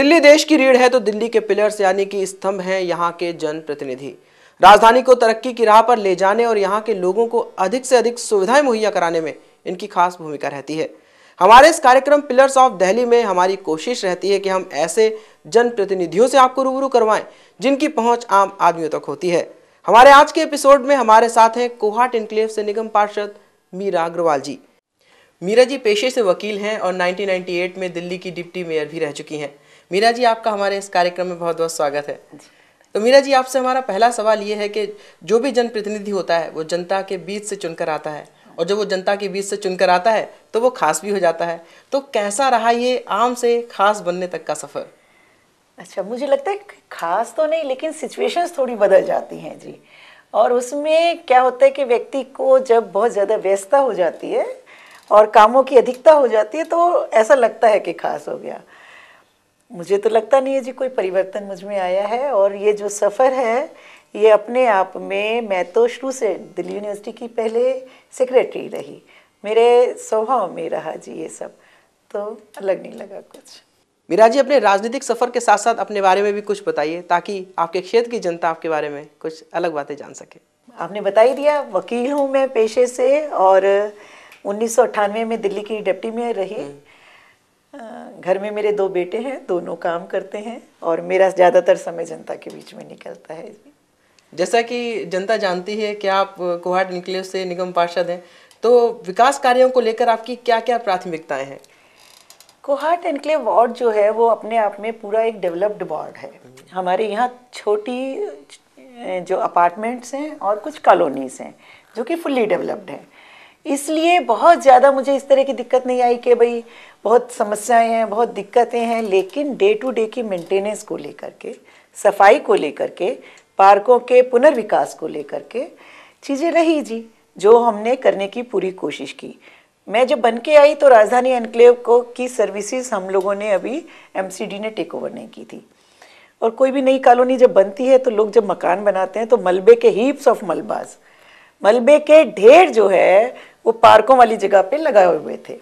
दिल्ली देश की रीढ़ है तो दिल्ली के पिलर्स यानी कि स्तंभ हैं यहाँ के जनप्रतिनिधि। राजधानी को तरक्की की राह पर ले जाने और यहाँ के लोगों को अधिक से अधिक सुविधाएं मुहैया कराने में इनकी खास भूमिका रहती है। हमारे इस कार्यक्रम पिलर्स ऑफ दिल्ली में हमारी कोशिश रहती है कि हम ऐसे जनप्रतिनिधियों से आपको रूबरू करवाएं जिनकी पहुंच आम आदमियों तक होती है। हमारे आज के एपिसोड में हमारे साथ हैं कोहाट एन्क्लेव से निगम पार्षद मीरा अग्रवाल जी। मीरा जी पेशे से वकील हैं और 1998 में दिल्ली की डिप्टी मेयर भी रह चुकी हैं। मीरा जी, आपका हमारे इस कार्यक्रम में बहुत बहुत स्वागत है। तो मीरा जी, आपसे हमारा पहला सवाल ये है कि जो भी जनप्रतिनिधि होता है वो जनता के बीच से चुनकर आता है, और जब वो जनता के बीच से चुनकर आता है तो वो खास भी हो जाता है। तो कैसा रहा ये आम से खास बनने तक का सफ़र? अच्छा, मुझे लगता है खास तो नहीं, लेकिन सिचुएशंस थोड़ी बदल जाती हैं जी। और उसमें क्या होता है कि व्यक्ति को जब बहुत ज़्यादा व्यस्तता हो जाती है और कामों की अधिकता हो जाती है तो ऐसा लगता है कि खास हो गया। मुझे तो लगता नहीं है जी कोई परिवर्तन मुझ में आया है। और ये जो सफ़र है ये अपने आप में, मैं तो शुरू से दिल्ली यूनिवर्सिटी की पहले सेक्रेटरी रही, मेरे स्वभाव में रहा जी ये सब, तो अलग नहीं लगा कुछ। मीरा जी, अपने राजनीतिक सफ़र के साथ साथ अपने बारे में भी कुछ बताइए ताकि आपके क्षेत्र की जनता आपके बारे में कुछ अलग बातें जान सके। आपने बता ही दिया, वकील हूँ मैं पेशे से और 1998 में दिल्ली की डिप्टी मेयर रही। घर में मेरे 2 बेटे हैं, दोनों काम करते हैं और मेरा ज़्यादातर समय जनता के बीच में निकलता है जी। जैसा कि जनता जानती है कि आप कोहाट एन्क्लेव से निगम पार्षद हैं, तो विकास कार्यों को लेकर आपकी क्या क्या प्राथमिकताएं हैं? कोहाट एन्क्लेव वार्ड जो है वो अपने आप में पूरा एक डेवलप्ड वार्ड है। हमारे यहाँ छोटी जो अपार्टमेंट्स हैं और कुछ कॉलोनीज़ हैं जो कि फुल्ली डेवलप्ड हैं, इसलिए बहुत ज़्यादा मुझे इस तरह की दिक्कत नहीं आई कि भाई बहुत समस्याएं हैं, बहुत दिक्कतें हैं। लेकिन डे टू डे की मेंटेनेंस को लेकर के, सफाई को लेकर के, पार्कों के पुनर्विकास को लेकर के चीज़ें रही जी, जो हमने करने की पूरी कोशिश की। मैं जब बन के आई तो राजधानी एन्क्लेव को की सर्विसेज हम लोगों ने अभी एमसीडी ने टेक ओवर नहीं की थी। और कोई भी नई कॉलोनी जब बनती है तो लोग जब मकान बनाते हैं तो मलबे के हीप्स ऑफ मलबे के ढेर जो है वो पार्कों वाली जगह पे लगाए हुए थे।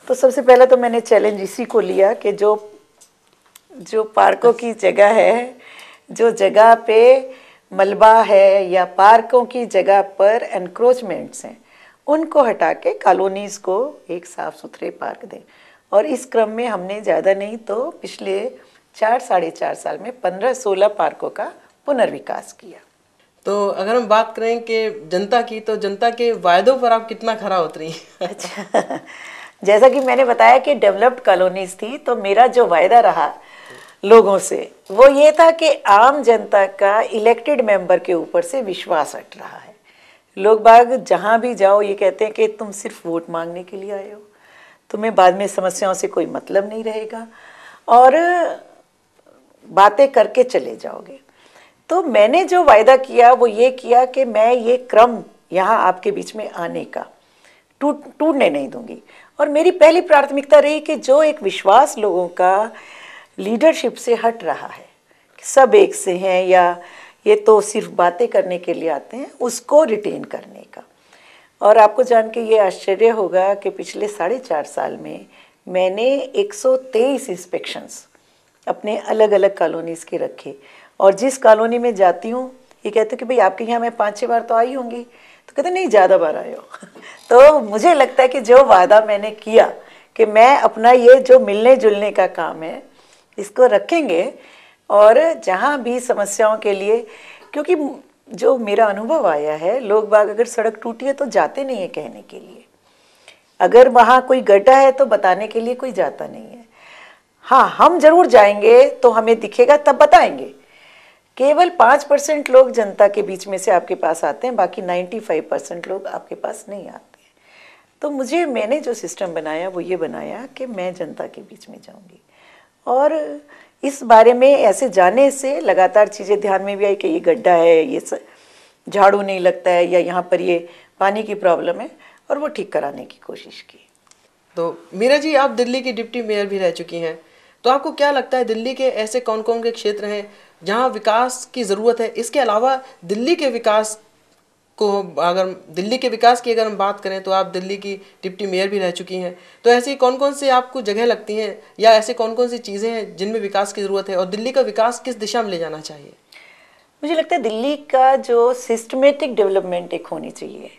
तो सबसे पहले तो मैंने चैलेंज इसी को लिया कि जो पार्कों की जगह है, जो जगह पे मलबा है या पार्कों की जगह पर एनक्रोचमेंट्स हैं, उनको हटा के कॉलोनीज़ को एक साफ़ सुथरे पार्क दें। और इस क्रम में हमने ज़्यादा नहीं तो पिछले 4-4.5 साल में 15-16 पार्कों का पुनर्विकास किया। तो अगर हम बात करें कि जनता की, तो जनता के वायदों पर आप कितना खरा उतरी? अच्छा, जैसा कि मैंने बताया कि डेवलप्ड कॉलोनीज थी, तो मेरा जो वायदा रहा लोगों से वो ये था कि आम जनता का इलेक्टेड मेंबर के ऊपर से विश्वास हट रहा है। लोग बाग जहाँ भी जाओ ये कहते हैं कि तुम सिर्फ वोट मांगने के लिए आए हो, तुम्हें बाद में समस्याओं से कोई मतलब नहीं रहेगा और बातें करके चले जाओगे। तो मैंने जो वायदा किया वो ये किया कि मैं ये क्रम यहाँ आपके बीच में आने का टूटने नहीं दूंगी। और मेरी पहली प्राथमिकता रही कि जो एक विश्वास लोगों का लीडरशिप से हट रहा है, सब एक से हैं या ये तो सिर्फ बातें करने के लिए आते हैं, उसको रिटेन करने का। और आपको जान के ये आश्चर्य होगा कि पिछले 4.5 साल में मैंने 123 इंस्पेक्शंस अपने अलग अलग कॉलोनीज़ के रखे। और जिस कॉलोनी में जाती हूँ ये कहते कि भाई आपके यहाँ मैं 5-6 बार तो आई होंगी, तो कहते नहीं ज़्यादा बार आए हो। तो मुझे लगता है कि जो वादा मैंने किया कि मैं अपना ये जो मिलने जुलने का काम है इसको रखेंगे और जहाँ भी समस्याओं के लिए, क्योंकि जो मेरा अनुभव आया है, लोग बाग अगर सड़क टूटी है तो जाते नहीं है कहने के लिए, अगर वहाँ कोई गड्ढा है तो बताने के लिए कोई जाता नहीं है। हाँ, हम जरूर जाएंगे तो हमें दिखेगा तब बताएंगे। केवल 5% लोग जनता के बीच में से आपके पास आते हैं, बाकी 95% लोग आपके पास नहीं आते। तो मैंने जो सिस्टम बनाया वो ये बनाया कि मैं जनता के बीच में जाऊंगी। और इस बारे में ऐसे जाने से लगातार चीज़ें ध्यान में भी आई कि ये गड्ढा है, ये झाड़ू नहीं लगता है, या यहाँ पर ये पानी की प्रॉब्लम है, और वो ठीक कराने की कोशिश की। तो मीरा जी, आप दिल्ली की डिप्टी मेयर भी रह चुकी हैं, तो आपको क्या लगता है दिल्ली के ऐसे कौन कौन के क्षेत्र हैं जहां विकास की ज़रूरत है? इसके अलावा दिल्ली के विकास को, अगर दिल्ली के विकास की अगर हम बात करें तो आप दिल्ली की डिप्टी मेयर भी रह चुकी हैं, तो ऐसी कौन कौन सी आपको जगह लगती हैं या ऐसे कौन कौन सी चीज़ें हैं जिनमें विकास की ज़रूरत है और दिल्ली का विकास किस दिशा में ले जाना चाहिए? मुझे लगता है दिल्ली का जो सिस्टमेटिक डेवलपमेंट एक होनी चाहिए।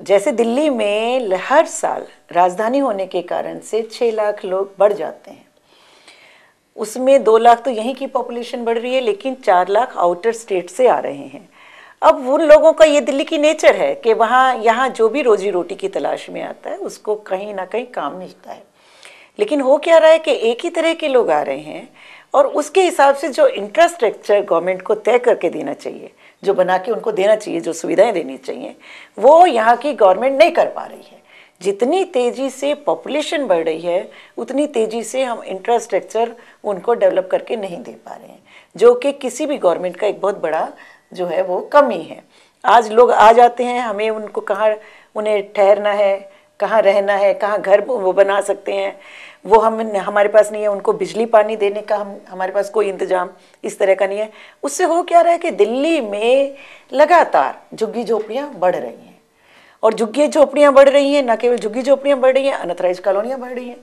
जैसे दिल्ली में हर साल राजधानी होने के कारण से 6 लाख लोग बढ़ जाते हैं, उसमें 2 लाख तो यहीं की पॉपुलेशन बढ़ रही है, लेकिन 4 लाख आउटर स्टेट से आ रहे हैं। अब उन लोगों का ये दिल्ली की नेचर है कि वहाँ यहाँ जो भी रोजी रोटी की तलाश में आता है उसको कहीं ना कहीं काम मिलता है। लेकिन हो क्या रहा है कि एक ही तरह के लोग आ रहे हैं और उसके हिसाब से जो इंफ्रास्ट्रक्चर गवर्नमेंट को तय करके देना चाहिए, जो बना के उनको देना चाहिए, जो सुविधाएं देनी चाहिए, वो यहाँ की गवर्नमेंट नहीं कर पा रही है। जितनी तेज़ी से पॉपुलेशन बढ़ रही है उतनी तेज़ी से हम इंफ्रास्ट्रक्चर उनको डेवलप करके नहीं दे पा रहे हैं, जो कि किसी भी गवर्नमेंट का एक बहुत बड़ा जो है वो कमी है। आज लोग आ जाते हैं, हमें उनको कहाँ उन्हें ठहरना है, कहाँ रहना है, कहाँ घर वो बना सकते हैं, वो हमारे पास नहीं है। उनको बिजली पानी देने का हमारे पास कोई इंतजाम इस तरह का नहीं है। उससे हो क्या रहा है कि दिल्ली में लगातार झुग्गी झोपड़ियाँ बढ़ रही हैं, और झुग्गी झोपड़ियाँ बढ़ रही हैं, न केवल झुग्गी झोपड़ियाँ बढ़ रही हैं, अनथराइज कॉलोनियाँ बढ़ रही हैं,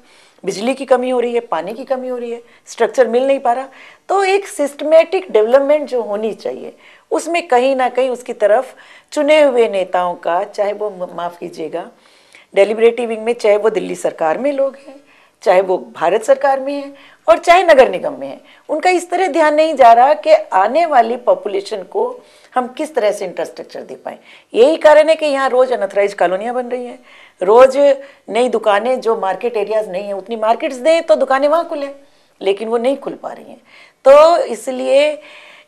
बिजली की कमी हो रही है, पानी की कमी हो रही है, स्ट्रक्चर मिल नहीं पा रहा। तो एक सिस्टमेटिक डेवलपमेंट जो होनी चाहिए उसमें कहीं ना कहीं उसकी तरफ चुने हुए नेताओं का, चाहे वो माफ़ कीजिएगा डेलिब्रेटिव विंग में, चाहे वो दिल्ली सरकार में लोग हैं, चाहे वो भारत सरकार में है, और चाहे नगर निगम में है, उनका इस तरह ध्यान नहीं जा रहा कि आने वाली पॉपुलेशन को हम किस तरह से इंफ्रास्ट्रक्चर दे पाएँ। यही कारण है कि यहाँ रोज़ अनथराइज कॉलोनियाँ बन रही हैं, रोज़ नई दुकानें, जो मार्केट एरियाज़ नहीं है उतनी मार्केट्स दें तो दुकानें वहाँ खुलें, लेकिन वो नहीं खुल पा रही हैं। तो इसलिए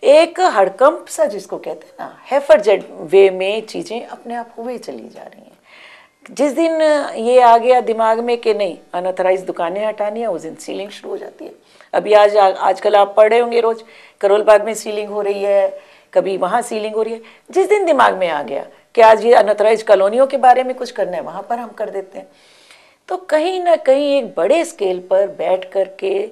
एक हड़कंप सा जिसको कहते हैं ना, हैफर्जेड वे में चीज़ें अपने आप हुए चली जा रही हैं। जिस दिन ये आ गया दिमाग में कि नहीं अनऑथराइज दुकानें हटानी है, उस दिन सीलिंग शुरू हो जाती है। अभी आजकल आप पढ़ रहे होंगे, रोज करोल बाग में सीलिंग हो रही है, कभी वहाँ सीलिंग हो रही है। जिस दिन दिमाग में आ गया कि आज ये अनऑथराइज कॉलोनियों के बारे में कुछ करना है, वहाँ पर हम कर देते हैं। तो कहीं ना कहीं एक बड़े स्केल पर बैठ कर के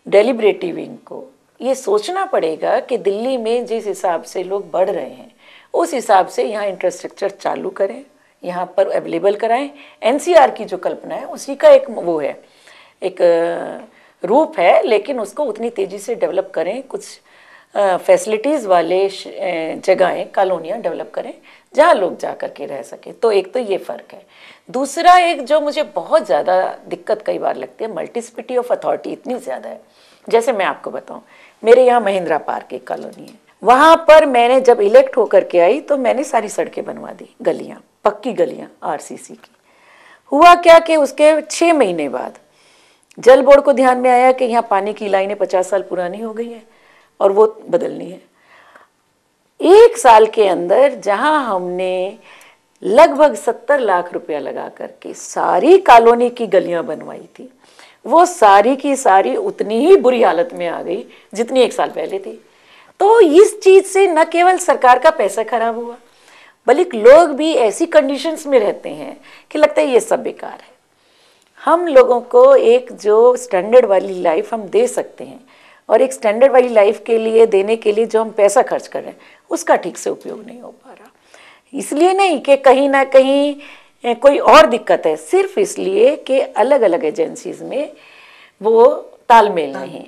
डेलिब्रेटिव विंग को ये सोचना पड़ेगा कि दिल्ली में जिस हिसाब से लोग बढ़ रहे हैं उस हिसाब से यहाँ इंफ्रास्ट्रक्चर चालू करें, यहाँ पर अवेलेबल कराएं। एनसीआर की जो कल्पना है उसी का एक वो है, एक रूप है, लेकिन उसको उतनी तेज़ी से डेवलप करें। कुछ फैसिलिटीज़ वाले जगहें, कॉलोनियाँ डेवलप करें जहाँ लोग जा कर के रह सकें। तो एक तो ये फ़र्क है। दूसरा एक जो मुझे बहुत ज़्यादा दिक्कत कई बार लगती है, मल्टीसिपिटी ऑफ अथॉरिटी इतनी ज़्यादा है। जैसे मैं आपको बताऊँ, मेरे यहाँ महिंद्रा पार्क एक कॉलोनी है, वहाँ पर मैंने जब इलेक्ट होकर के आई तो मैंने सारी सड़कें बनवा दी, गलियाँ, पक्की गलियाँ आरसीसी की। हुआ क्या कि उसके 6 महीने बाद जल बोर्ड को ध्यान में आया कि यहाँ पानी की लाइनें 50 साल पुरानी हो गई हैं और वो बदलनी है। 1 साल के अंदर जहाँ हमने लगभग 70 लाख रुपया लगा करके सारी कॉलोनी की गलियाँ बनवाई थी, वो सारी की सारी उतनी ही बुरी हालत में आ गई जितनी 1 साल पहले थी। तो इस चीज़ से न केवल सरकार का पैसा खराब हुआ, बल्कि लोग भी ऐसी कंडीशंस में रहते हैं कि लगता है ये सब बेकार है। हम लोगों को एक जो स्टैंडर्ड वाली लाइफ हम दे सकते हैं, और एक स्टैंडर्ड वाली लाइफ के लिए देने के लिए जो हम पैसा खर्च कर रहे हैं उसका ठीक से उपयोग नहीं हो पा रहा। इसलिए नहीं कि कहीं ना कहीं कोई और दिक्कत है, सिर्फ इसलिए कि अलग अलग एजेंसीज में वो तालमेल नहीं।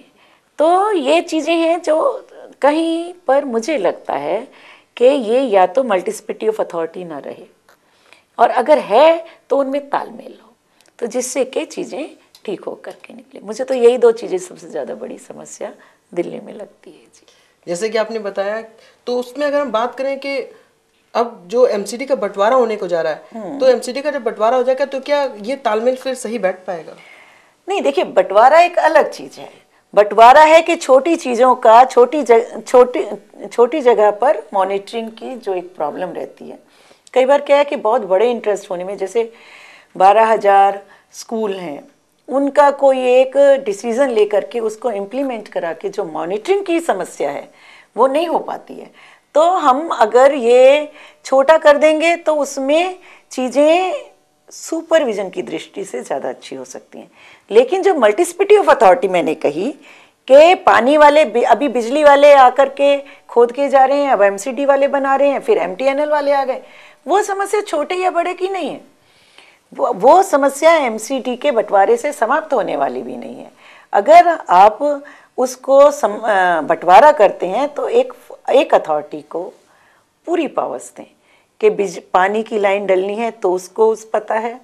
तो ये चीज़ें हैं जो कहीं पर मुझे लगता है कि ये या तो मल्टीसिपिटी ऑफ अथॉरिटी ना रहे, और अगर है तो उनमें तालमेल हो, तो जिससे कि चीज़ें ठीक हो करके निकले। मुझे तो यही 2 चीज़ें सबसे ज़्यादा बड़ी समस्या दिल्ली में लगती है जी। जैसे कि आपने बताया, तो उसमें अगर हम बात करें कि अब जो एमसीडी का बंटवारा होने को जा रहा है, तो एमसीडी का जब बंटवारा हो जाएगा तो क्या ये तालमेल फिर सही बैठ पाएगा? नहीं, देखिए, बंटवारा एक अलग चीज़ है। बंटवारा है कि छोटी चीज़ों का छोटी जगह पर मॉनिटरिंग की जो एक प्रॉब्लम रहती है। कई बार क्या है कि बहुत बड़े इंटरेस्ट होने में, जैसे 12,000 स्कूल हैं, उनका कोई एक डिसीज़न लेकर के उसको इम्प्लीमेंट करा के जो मॉनिटरिंग की समस्या है वो नहीं हो पाती है। तो हम अगर ये छोटा कर देंगे तो उसमें चीज़ें सुपरविजन की दृष्टि से ज़्यादा अच्छी हो सकती हैं। लेकिन जो मल्टीसिपिटी ऑफ अथॉरिटी मैंने कही कि पानी वाले, अभी बिजली वाले आकर के खोद के जा रहे हैं, अब एमसीडी वाले बना रहे हैं, फिर एमटीएनएल वाले आ गए। वो समस्या छोटे या बड़े की नहीं है, वो समस्या एमसीडी के बंटवारे से समाप्त होने वाली भी नहीं है। अगर आप उसको बंटवारा करते हैं तो एक अथॉरिटी को पूरी पावर्स दें कि पानी की लाइन डलनी है तो उसको पता है,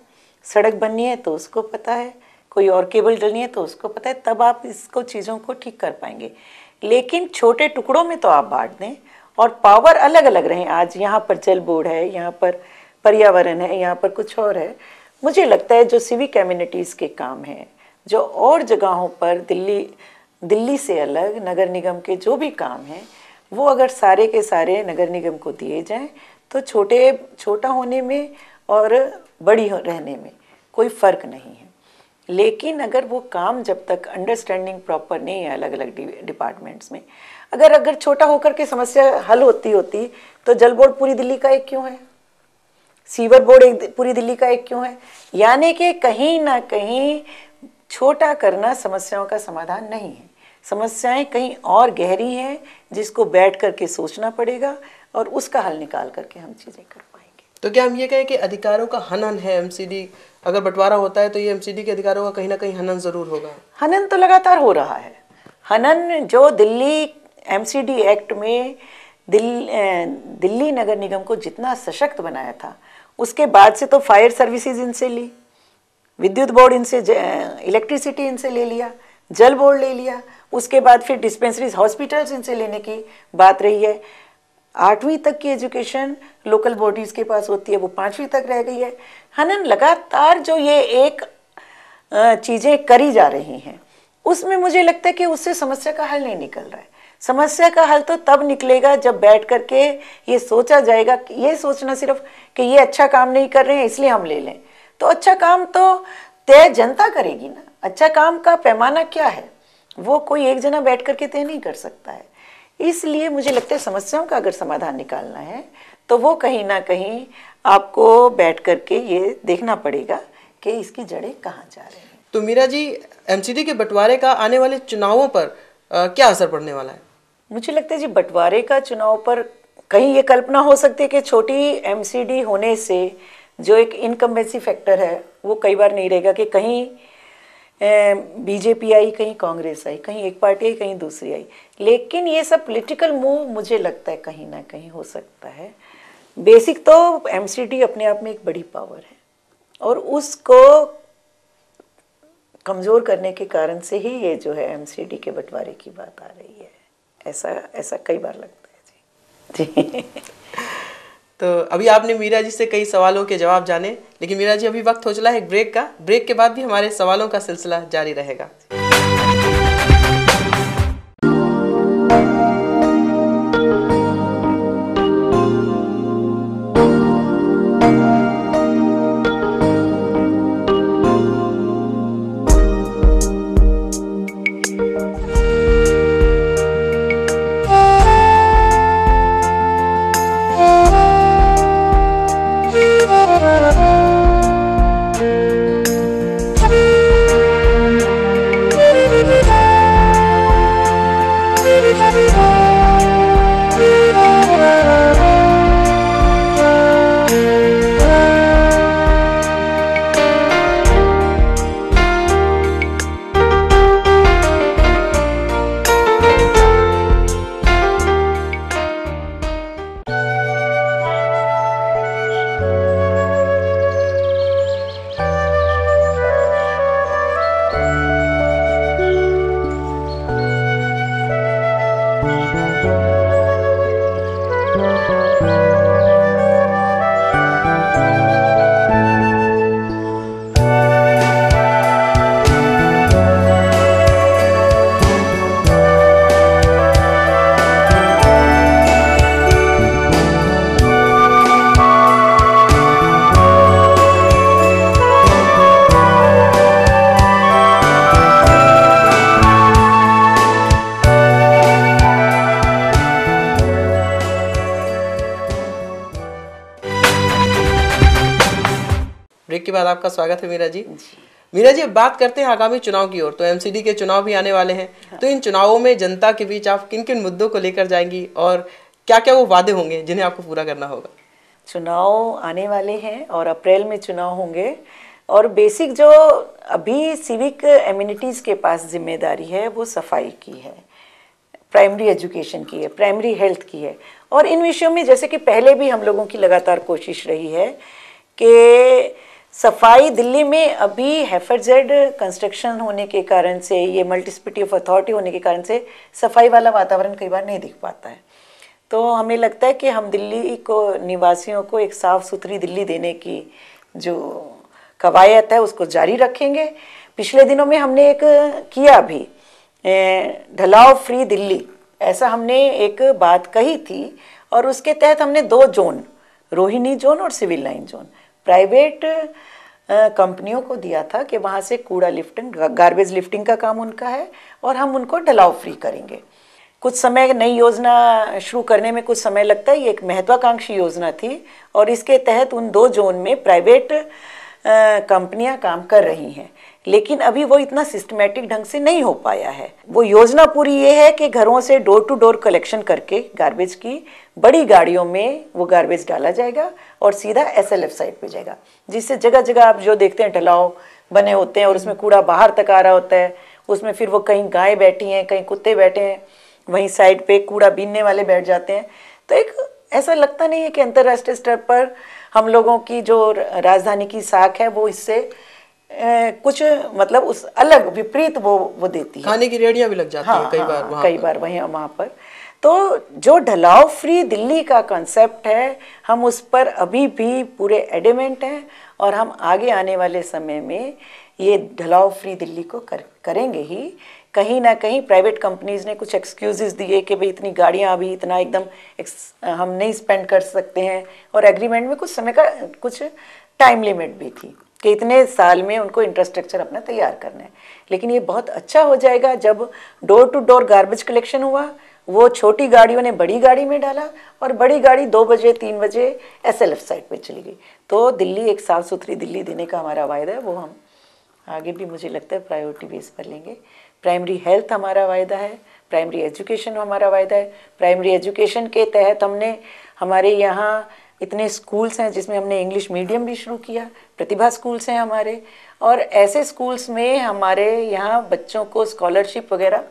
सड़क बननी है तो उसको पता है, कोई और केबल डलनी है तो उसको पता है, तब आप इसको चीज़ों को ठीक कर पाएंगे। लेकिन छोटे टुकड़ों में तो आप बांट दें और पावर अलग अलग रहें। आज यहाँ पर जल बोर्ड है, यहाँ पर पर्यावरण है, यहाँ पर कुछ और है। मुझे लगता है जो सिविक कम्युनिटीज़ के काम हैं, जो और जगहों पर दिल्ली से अलग नगर निगम के जो भी काम हैं, वो अगर सारे के सारे नगर निगम को दिए जाएं तो छोटा होने में और बड़ी रहने में कोई फ़र्क नहीं है। लेकिन अगर वो काम जब तक अंडरस्टैंडिंग प्रॉपर नहीं है अलग अलग डिपार्टमेंट्स में, अगर छोटा होकर के समस्या हल होती तो जल बोर्ड पूरी दिल्ली का एक क्यों है, सीवर बोर्ड पूरी दिल्ली का एक क्यों है? यानी कि कहीं ना कहीं छोटा करना समस्याओं का समाधान नहीं है। समस्याएं कहीं और गहरी हैं जिसको बैठ करके सोचना पड़ेगा और उसका हल निकाल करके हम चीज़ें कर पाएंगे। तो क्या हम ये कहें कि अधिकारों का हनन है एमसीडी, अगर बंटवारा होता है तो ये एमसीडी के अधिकारों का कहीं ना कहीं हनन जरूर होगा? हनन तो लगातार हो रहा है। हनन जो दिल्ली एमसीडी एक्ट में दिल्ली नगर निगम को जितना सशक्त बनाया था, उसके बाद से तो फायर सर्विसेज इनसे ली, विद्युत बोर्ड इनसे, इलेक्ट्रिसिटी इनसे ले लिया, जल बोर्ड ले लिया, उसके बाद फिर डिस्पेंसरीज हॉस्पिटल्स इनसे लेने की बात रही है। 8वीं तक की एजुकेशन लोकल बॉडीज़ के पास होती है, वो 5वीं तक रह गई है। हनन लगातार जो ये एक चीज़ें करी जा रही हैं, उसमें मुझे लगता है कि उससे समस्या का हल नहीं निकल रहा है। समस्या का हल तो तब निकलेगा जब बैठ करके ये सोचा जाएगा। ये सोचना सिर्फ कि ये अच्छा काम नहीं कर रहे हैं इसलिए हम ले लें, तो अच्छा काम तो तय जनता करेगी ना। अच्छा काम का पैमाना क्या है, वो कोई एक जना बैठ करके तय नहीं कर सकता है। इसलिए मुझे लगता है समस्याओं का अगर समाधान निकालना है तो वो कहीं ना कहीं आपको बैठ करके ये देखना पड़ेगा कि इसकी जड़ें कहाँ जा रही हैं। तो मीरा जी, एमसीडी के बंटवारे का आने वाले चुनावों पर क्या असर पड़ने वाला है? मुझे लगता है जी बंटवारे का चुनाव पर कहीं ये कल्पना हो सकती है कि छोटी एमसीडी होने से जो एक इनकम्बेंसी फैक्टर है वो कई बार नहीं रहेगा, कि कहीं बीजेपी आई, कहीं कांग्रेस आई, कहीं एक पार्टी आई, कहीं दूसरी आई। लेकिन ये सब पॉलिटिकल मूव मुझे लगता है कहीं ना कहीं हो सकता है। बेसिक तो एमसीडी अपने आप में एक बड़ी पावर है और उसको कमज़ोर करने के कारण से ही ये जो है एमसीडी के बंटवारे की बात आ रही है। ऐसा कई बार लगता है जी। तो अभी आपने मीरा जी से कई सवालों के जवाब जाने, लेकिन मीरा जी अभी वक्त हो चला है एक ब्रेक का। ब्रेक के बाद भी हमारे सवालों का सिलसिला जारी रहेगा। ब्रेक के बाद आपका स्वागत है मीरा जी। मीरा जी, अब बात करते हैं आगामी चुनाव की ओर। तो एमसीडी के चुनाव भी आने वाले हैं। हाँ। तो इन चुनावों में जनता के बीच आप किन किन मुद्दों को लेकर जाएंगी और क्या क्या वो वादे होंगे जिन्हें आपको पूरा करना होगा? चुनाव आने वाले हैं और अप्रैल में चुनाव होंगे, और बेसिक जो अभी सिविक एम्यूनिटीज़ के पास जिम्मेदारी है वो सफाई की है, प्राइमरी एजुकेशन की है, प्राइमरी हेल्थ की है। और इन विषयों में जैसे कि पहले भी हम लोगों की लगातार कोशिश रही है कि सफाई दिल्ली में अभी हैफरजेड कंस्ट्रक्शन होने के कारण से, ये मल्टीस्पिटी ऑफ अथॉरिटी होने के कारण से सफाई वाला वातावरण कई बार नहीं दिख पाता है। तो हमें लगता है कि हम दिल्ली को निवासियों को एक साफ़ सुथरी दिल्ली देने की जो कवायद है उसको जारी रखेंगे। पिछले दिनों में हमने एक किया भी, ढलाव फ्री दिल्ली, ऐसा हमने एक बात कही थी, और उसके तहत हमने 2 जोन, रोहिणी जोन और सिविल लाइन जोन, प्राइवेट कंपनियों को दिया था कि वहाँ से कूड़ा लिफ्टिंग, गार्बेज लिफ्टिंग का काम उनका है, और हम उनको ढलाव फ्री करेंगे। कुछ समय, नई योजना शुरू करने में कुछ समय लगता है, ये एक महत्वाकांक्षी योजना थी, और इसके तहत उन 2 जोन में प्राइवेट कंपनियां काम कर रही हैं, लेकिन अभी वो इतना सिस्टमेटिक ढंग से नहीं हो पाया है। वो योजना पूरी ये है कि घरों से डोर टू डोर कलेक्शन करके गार्बेज की बड़ी गाड़ियों में वो गार्बेज डाला जाएगा और सीधा SLF साइट पे जाएगा, जिससे जगह जगह आप जो देखते हैं ढलाव बने होते हैं और उसमें कूड़ा बाहर तक आ रहा होता है, उसमें फिर वो कहीं गाय बैठी हैं, कहीं कुत्ते बैठे हैं, वहीं साइड पे कूड़ा बीनने वाले बैठ जाते हैं। तो एक ऐसा लगता नहीं है कि अंतर्राष्ट्रीय स्तर पर हम लोगों की जो राजधानी की साख है वो इससे कुछ मतलब उस अलग विपरीत वो देती है। खाने की रेहड़ियां भी लग जाती हैं कई बार वहाँ पर। तो जो ढलाव फ्री दिल्ली का कॉन्सेप्ट है, हम उस पर अभी भी पूरे एडमेंट हैं, और हम आगे आने वाले समय में ये ढलाव फ्री दिल्ली को करेंगे ही। कहीं ना कहीं प्राइवेट कंपनीज ने कुछ एक्सक्यूजेस दिए कि भाई इतनी गाड़ियां अभी इतना एकदम हम नहीं स्पेंड कर सकते हैं, और एग्रीमेंट में कुछ समय का कुछ टाइम लिमिट भी थी कि इतने साल में उनको इंफ्रास्ट्रक्चर अपना तैयार करना है। लेकिन ये बहुत अच्छा हो जाएगा जब door to door garbage collection हुआ, वो छोटी गाड़ियों ने बड़ी गाड़ी में डाला, और बड़ी गाड़ी 2 बजे 3 बजे SLF साइट पे चली गई। तो दिल्ली एक साफ़ सुथरी दिल्ली देने का हमारा वायदा है, वो हम आगे भी मुझे लगता है प्रायोरिटी बेस पर लेंगे। प्राइमरी हेल्थ हमारा वायदा है, प्राइमरी एजुकेशन हमारा वायदा है। प्राइमरी एजुकेशन के तहत हमने, हमारे यहाँ इतने स्कूल्स हैं जिसमें हमने इंग्लिश मीडियम भी शुरू किया, प्रतिभा स्कूल्स हैं हमारे, और ऐसे स्कूल्स में हमारे यहाँ बच्चों को स्कॉलरशिप वगैरह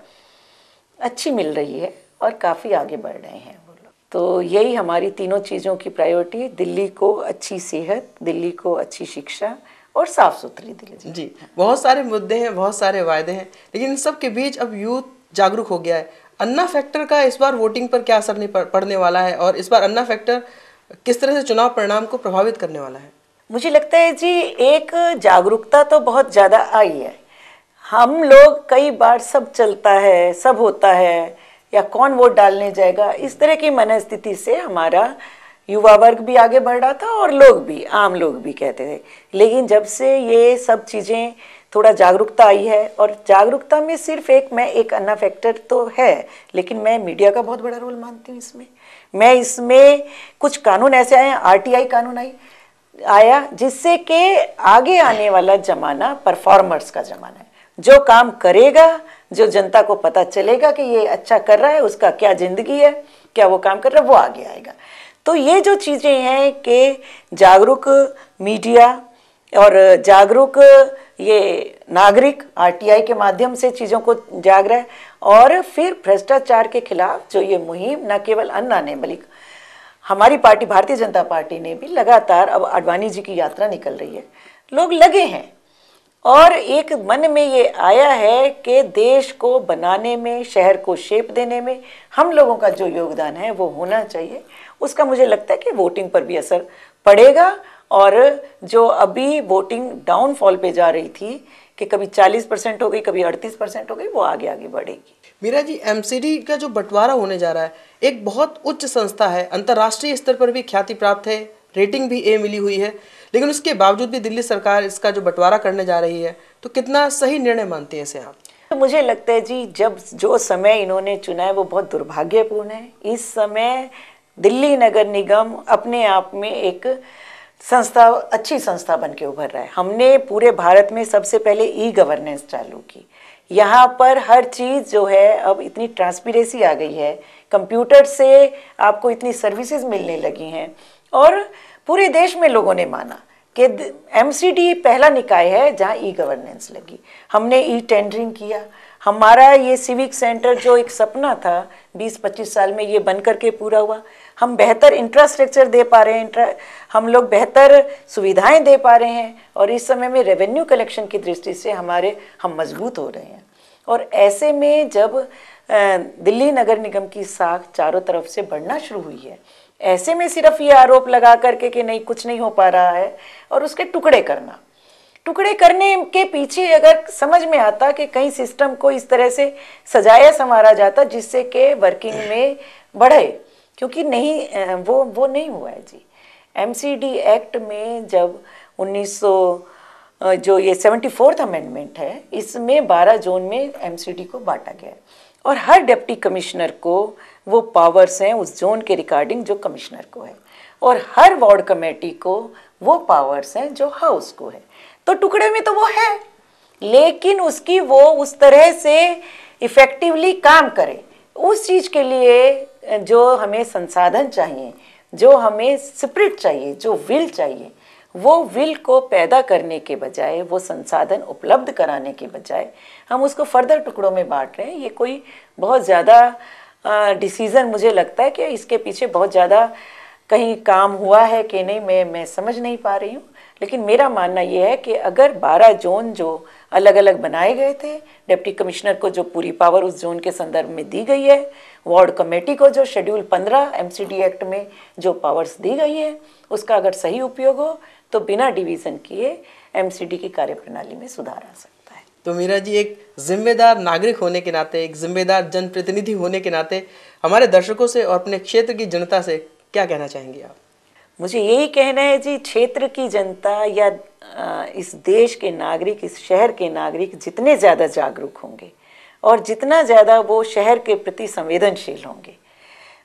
अच्छी मिल रही है और काफ़ी आगे बढ़ रहे हैं वो लोग। तो यही हमारी तीनों चीज़ों की प्रायोरिटी, दिल्ली को अच्छी सेहत, दिल्ली को अच्छी शिक्षा और साफ सुथरी दिल्ली। जी, बहुत सारे मुद्दे हैं, बहुत सारे वायदे हैं, लेकिन इन सब के बीच अब यूथ जागरूक हो गया है। अन्ना फैक्टर का इस बार वोटिंग पर क्या असर नहीं पड़ने वाला है, और इस बार अन्ना फैक्टर किस तरह से चुनाव परिणाम को प्रभावित करने वाला है? मुझे लगता है जी, एक जागरूकता तो बहुत ज़्यादा आई है। हम लोग कई बार सब चलता है, सब होता है, या कौन वोट डालने जाएगा, इस तरह की मनस्थिति से हमारा युवा वर्ग भी आगे बढ़ रहा था और लोग भी, आम लोग भी कहते थे। लेकिन जब से ये सब चीज़ें थोड़ा जागरूकता आई है, और जागरूकता में सिर्फ एक अन्ना फैक्टर तो है, लेकिन मैं मीडिया का बहुत बड़ा रोल मानती हूँ इसमें। मैं इसमें कुछ कानून ऐसे आए हैं, RTI कानून आया, जिससे कि आगे आने वाला ज़माना परफॉर्मर्स का ज़माना है। जो काम करेगा, जो जनता को पता चलेगा कि ये अच्छा कर रहा है, उसका क्या ज़िंदगी है, क्या वो काम कर रहा है, वो आगे आएगा। तो ये जो चीज़ें हैं कि जागरूक मीडिया और जागरूक ये नागरिक RTI के माध्यम से चीज़ों को जाग रहा है, और फिर भ्रष्टाचार के खिलाफ जो ये मुहिम न केवल अन्ना ने बल्कि हमारी पार्टी भारतीय जनता पार्टी ने भी लगातार, अब आडवाणी जी की यात्रा निकल रही है, लोग लगे हैं, और एक मन में ये आया है कि देश को बनाने में, शहर को शेप देने में हम लोगों का जो योगदान है वो होना चाहिए। उसका मुझे लगता है कि वोटिंग पर भी असर पड़ेगा, और जो अभी वोटिंग डाउनफॉल पे जा रही थी कि कभी 40% हो गई, कभी 38% हो गई, वो आगे आगे बढ़ेगी। मीरा जी, MCD का जो बंटवारा होने जा रहा है, एक बहुत उच्च संस्था है, अंतर्राष्ट्रीय स्तर पर भी ख्याति प्राप्त है, रेटिंग भी A मिली हुई है, लेकिन उसके बावजूद भी दिल्ली सरकार इसका जो बंटवारा करने जा रही है, तो कितना सही निर्णय मानते हैं इसे आप? तो मुझे लगता है जी, जब जो समय इन्होंने चुना है वो बहुत दुर्भाग्यपूर्ण है। इस समय दिल्ली नगर निगम अपने आप में एक संस्था अच्छी संस्था बन के उभर रहा है। हमने पूरे भारत में सबसे पहले ई गवर्नेंस चालू की। यहाँ पर हर चीज़ जो है अब इतनी ट्रांसपेरेंसी आ गई है, कंप्यूटर से आपको इतनी सर्विसेज मिलने लगी हैं और पूरे देश में लोगों ने माना कि एमसीडी पहला निकाय है जहाँ ई गवर्नेंस लगी। हमने ई टेंडरिंग किया। हमारा ये सिविक सेंटर जो एक सपना था 20-25 साल में, ये बन करके पूरा हुआ। हम बेहतर इंफ्रास्ट्रक्चर दे पा रहे हैं, हम लोग बेहतर सुविधाएं दे पा रहे हैं और इस समय में रेवेन्यू कलेक्शन की दृष्टि से हम मजबूत हो रहे हैं। और ऐसे में जब दिल्ली नगर निगम की साख चारों तरफ से बढ़ना शुरू हुई है, ऐसे में सिर्फ ये आरोप लगा करके कि नहीं कुछ नहीं हो पा रहा है और उसके टुकड़े करने के पीछे अगर समझ में आता कि कहीं सिस्टम को इस तरह से सजाया संवारा जाता जिससे कि वर्किंग में बढ़े, क्योंकि नहीं वो नहीं हुआ है जी। एमसीडी एक्ट में जब 1900 जो ये 74th अमेंडमेंट है, इसमें 12 जोन में एमसीडी को बांटा गया है और हर डिप्टी कमिश्नर को वो पावर्स हैं उस जोन के रिगार्डिंग जो कमिश्नर को है और हर वार्ड कमेटी को वो पावर्स हैं जो हाउस को है। तो टुकड़े में तो वो है, लेकिन उसकी वो उस तरह से इफेक्टिवली काम करे, उस चीज़ के लिए जो हमें संसाधन चाहिए, जो हमें स्पिरिट चाहिए, जो विल चाहिए, वो विल को पैदा करने के बजाय, वो संसाधन उपलब्ध कराने के बजाय हम उसको फर्दर टुकड़ों में बांट रहे हैं। ये कोई बहुत ज़्यादा डिसीज़न मुझे लगता है कि इसके पीछे बहुत ज़्यादा कहीं काम हुआ है कि नहीं, मैं समझ नहीं पा रही हूँ। लेकिन मेरा मानना ये है कि अगर 12 जोन जो अलग अलग बनाए गए थे, डिप्टी कमिश्नर को जो पूरी पावर उस जोन के संदर्भ में दी गई है, वार्ड कमेटी को जो शेड्यूल 15 एमसीडी एक्ट में जो पावर्स दी गई है, उसका अगर सही उपयोग हो तो बिना डिवीज़न किए एमसीडी की कार्यप्रणाली में सुधार आ सकता है। तो मीरा जी, एक जिम्मेदार नागरिक होने के नाते, एक जिम्मेदार जनप्रतिनिधि होने के नाते हमारे दर्शकों से और अपने क्षेत्र की जनता से क्या कहना चाहेंगी आप? मुझे यही कहना है जी, क्षेत्र की जनता या इस देश के नागरिक, इस शहर के नागरिक जितने ज़्यादा जागरूक होंगे और जितना ज़्यादा वो शहर के प्रति संवेदनशील होंगे,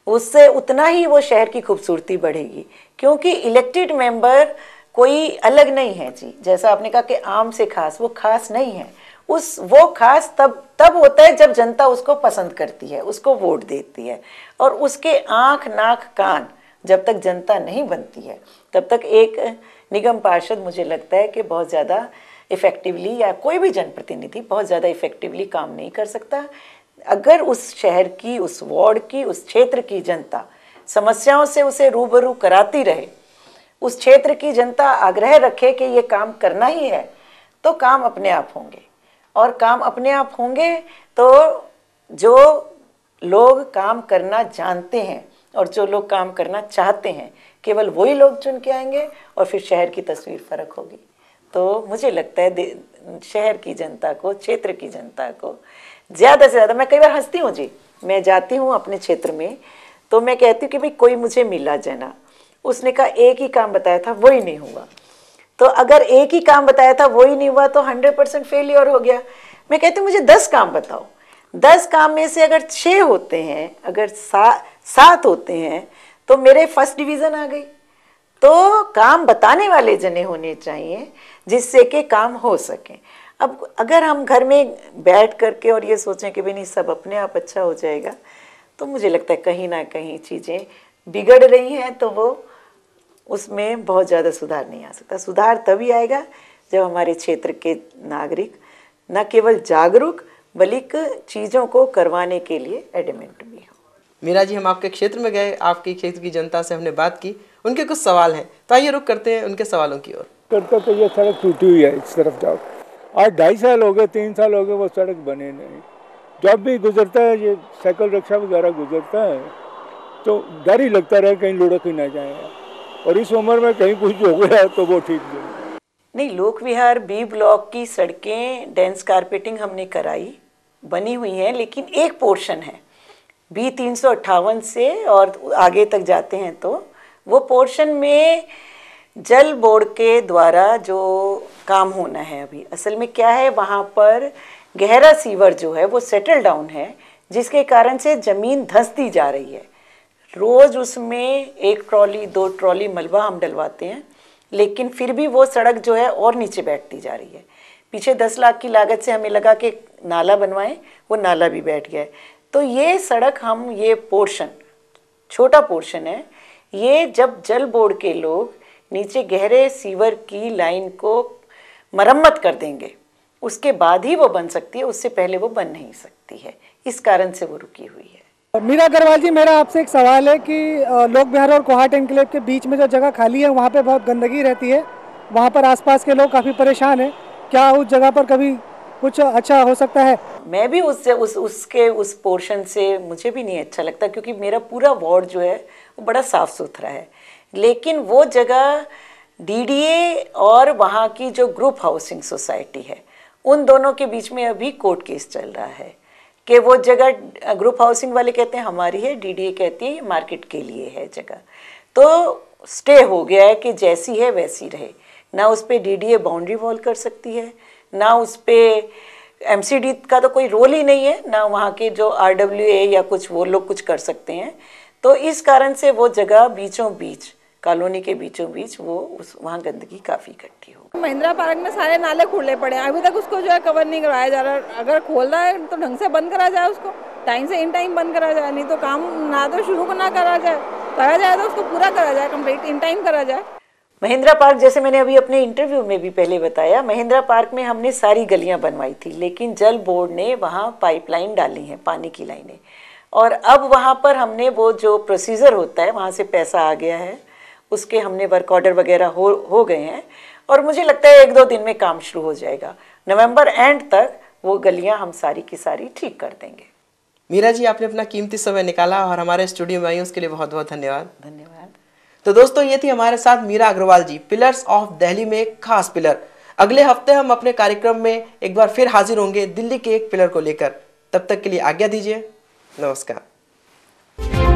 उससे उतना ही वो शहर की खूबसूरती बढ़ेगी। क्योंकि इलेक्टेड मेंबर कोई अलग नहीं है जी, जैसा आपने कहा कि आम से खास, वो खास नहीं है। वो खास तब होता है जब जनता उसको पसंद करती है, उसको वोट देती है। और उसके आँख नाक कान जब तक जनता नहीं बनती है, तब तक एक निगम पार्षद मुझे लगता है कि बहुत ज़्यादा इफ़ेक्टिवली, या कोई भी जनप्रतिनिधि बहुत ज़्यादा इफ़ेक्टिवली काम नहीं कर सकता। अगर उस शहर की, उस वार्ड की, उस क्षेत्र की जनता समस्याओं से उसे रूबरू कराती रहे, उस क्षेत्र की जनता आग्रह रखे कि ये काम करना ही है, तो काम अपने आप होंगे। और काम अपने आप होंगे तो जो लोग काम करना जानते हैं और जो लोग काम करना चाहते हैं, केवल वही लोग चुन के आएंगे और फिर शहर की तस्वीर फर्क होगी। तो मुझे लगता है शहर की जनता को, क्षेत्र की जनता को ज़्यादा से ज़्यादा, मैं कई बार हंसती हूँ जी, मैं जाती हूँ अपने क्षेत्र में तो मैं कहती हूँ कि भाई कोई मुझे मिला जना, उसने कहा एक ही काम बताया था वही नहीं हुआ। तो अगर एक ही काम बताया था वही नहीं हुआ तो 100% फेलियर हो गया। मैं कहती हूँ मुझे 10 काम बताओ, 10 काम में से अगर 6 होते हैं, अगर 7 होते हैं तो मेरे फर्स्ट डिवीज़न आ गई। तो काम बताने वाले जने होने चाहिए जिससे कि काम हो सके। अब अगर हम घर में बैठ करके और ये सोचें कि भाई नहीं सब अपने आप अच्छा हो जाएगा, तो मुझे लगता है कहीं ना कहीं चीज़ें बिगड़ रही हैं, तो वो उसमें बहुत ज़्यादा सुधार नहीं आ सकता। सुधार तभी आएगा जब हमारे क्षेत्र के नागरिक न केवल जागरूक बल्कि चीज़ों को करवाने के लिए एडमेंट भी हो। मीरा जी, हम आपके क्षेत्र में गए, आपके क्षेत्र की जनता से हमने बात की, उनके कुछ सवाल हैं, तो आइए रुक करते हैं उनके सवालों की ओर। करता तो ये सड़क टूटी हुई है, इस तरफ जाओ, आज 2.5 साल हो गए, 3 साल हो गए, वो सड़क बने नहीं। जब भी गुजरता है ये साइकिल रिक्शा वगैरह गुजरता है तो डर ही लगता रहे कहीं लुढ़क ही ना जाए, और इस उम्र में कहीं कुछ हो गया तो वो ठीक नहीं। लोक विहार बी ब्लॉक की सड़कें डेंस कारपेटिंग हमने कराई, बनी हुई हैं, लेकिन एक पोर्शन है बी 358 से और आगे तक जाते हैं तो वो पोर्शन में जल बोर्ड के द्वारा जो काम होना है अभी, असल में क्या है, वहाँ पर गहरा सीवर जो है वो सेटल डाउन है, जिसके कारण से ज़मीन धंसती जा रही है। रोज़ उसमें 1 ट्रॉली 2 ट्रॉली मलबा हम डलवाते हैं, लेकिन फिर भी वो सड़क जो है और नीचे बैठती जा रही है। पीछे 10 लाख की लागत से हमें लगा कि नाला बनवाएं, वो नाला भी बैठ गया है। तो ये सड़क ये पोर्शन, छोटा पोर्शन है, ये जब जल बोर्ड के लोग नीचे गहरे सीवर की लाइन को मरम्मत कर देंगे उसके बाद ही वो बन सकती है, उससे पहले वो बन नहीं सकती है। इस कारण से वो रुकी हुई है। मीरा अग्रवाल जी, मेरा आपसे एक सवाल है कि लोक विहार और कोहाट एनक्लेव के बीच में जो जगह खाली है वहाँ पे बहुत गंदगी रहती है, वहाँ पर आसपास के लोग काफ़ी परेशान हैं। क्या उस जगह पर कभी कुछ अच्छा हो सकता है? मैं भी उस पोर्शन से मुझे भी नहीं अच्छा लगता, क्योंकि मेरा पूरा वार्ड जो है वो बड़ा साफ सुथरा है। लेकिन वो जगह डीडीए और वहाँ की जो ग्रुप हाउसिंग सोसाइटी है, उन दोनों के बीच में अभी कोर्ट केस चल रहा है कि वो जगह ग्रुप हाउसिंग वाले कहते हैं हमारी है, डीडीए कहती है ये मार्केट के लिए है जगह। तो स्टे हो गया है कि जैसी है वैसी रहे, ना उस पर डीडीए बाउंड्री वॉल कर सकती है, ना उस पर एमसीडी का तो कोई रोल ही नहीं है, ना वहाँ के जो आरडब्ल्यूए या कुछ वो लोग कुछ कर सकते हैं। तो इस कारण से वो जगह बीचों बीच, कॉलोनी के बीचों बीच वहाँ गंदगी काफ़ी इकट्ठी हो। महिंद्रा पार्क में सारे नाले खुले पड़े हैं, अभी तक उसको जो है कवर नहीं करवाया जा रहा। अगर खोल रहा है तो ढंग से बंद करा जाए, उसको टाइम से इन टाइम बंद करा जाए, नहीं तो काम ना तो शुरू को ना करा जाए तो उसको पूरा करा जाए, कंप्लीट इन टाइम करा जाए। महिंद्रा पार्क, जैसे मैंने अभी अपने इंटरव्यू में भी पहले बताया, महिंद्रा पार्क में हमने सारी गलियां बनवाई थी, लेकिन जल बोर्ड ने वहाँ पाइपलाइन डाली है, पानी की लाइनें, और अब वहाँ पर हमने वो जो प्रोसीजर होता है वहाँ से पैसा आ गया है, उसके हमने वर्क ऑर्डर वगैरह हो गए हैं, और मुझे लगता है 1-2 दिन में काम शुरू हो जाएगा। नवंबर एंड तक वो गलियां हम सारी की सारी ठीक कर देंगे। मीरा जी, आपने अपना कीमती समय निकाला और हमारे स्टूडियो में आई, उसके लिए बहुत बहुत धन्यवाद। धन्यवाद। तो दोस्तों, ये थी हमारे साथ मीरा अग्रवाल जी, पिलर्स ऑफ दिल्ली में एक खास पिलर। अगले हफ्ते हम अपने कार्यक्रम में एक बार फिर हाजिर होंगे दिल्ली के एक पिलर को लेकर। तब तक के लिए आज्ञा दीजिए, नमस्कार।